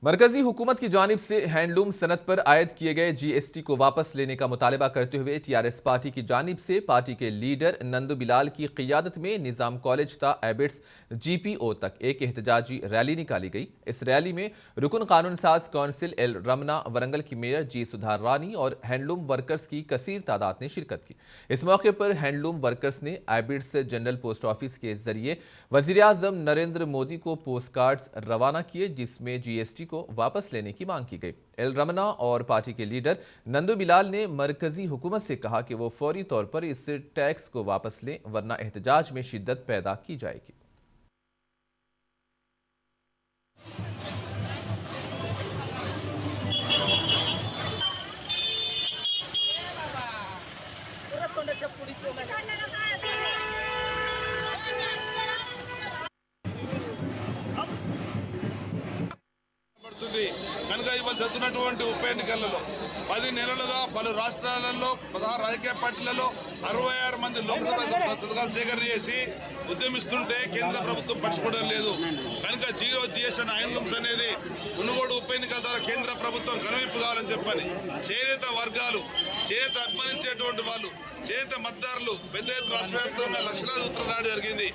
मरकजी हुकूमत की जानिब से हैंडलूम सनत पर आयद किए गए जीएसटी को वापस लेने का मुतालबा करते हुए टीआरएस पार्टी की जानिब से पार्टी के लीडर नंदू बिलाल की क़ियादत में निज़ाम कॉलेज ता एबिट्स जीपीओ तक एक एहतजाजी रैली निकाली गई। इस रैली में रुकन कानून साज कौंसिल एल रमना, वरंगल की मेयर जी सुधार रानी और हैंडलूम वर्कर्स की कसीर तादाद ने शिरकत की। इस मौके पर हैंडलूम वर्कर्स ने एबिट्स जनरल पोस्ट ऑफिस के जरिए वज़ीर आज़म नरेंद्र मोदी को पोस्ट कार्ड्स रवाना किए, जिसमें जीएसटी को वापस लेने की मांग की गई। एल रमना और पार्टी के लीडर नंदू बिलाल ने मरकजी हुकूमत से कहा कि वो फौरी तौर पर इस टैक्स को वापस लें, वरना एहतजाज में शिद्दत पैदा की जाएगी। కనుక ఇవాళ జరుగుతున్నటువంటి ఉప ఎన్నికలలో 10 నెలలుగా పలు రాష్ట్రాలలో 16 రాజకీయ పార్టీలలో 66 మంది లోక్సభ సంతకాలు సేకరణ చేసి ఉద్యమిస్తుంటే కేంద్ర ప్రభుత్వం పట్టించుకోవడం లేదు। కనుక జీరో జిఎస్టీ హ్యాండ్లూమ్స్ అనేది మునుగోడు ఉప ఎన్నికల ద్వారా కేంద్ర ప్రభుత్వం కనువిప్పు కావాలని చెప్పని చేనేత వర్గాలు, చేనేత అభిమానించేటువంటి వాళ్ళు, చేనేత మద్దతుదారులు పెద్ద ఎత్తున రాష్ట్ర వ్యాప్తంగా లక్షలాది ఉత్తరాలు రావడం జరిగింది।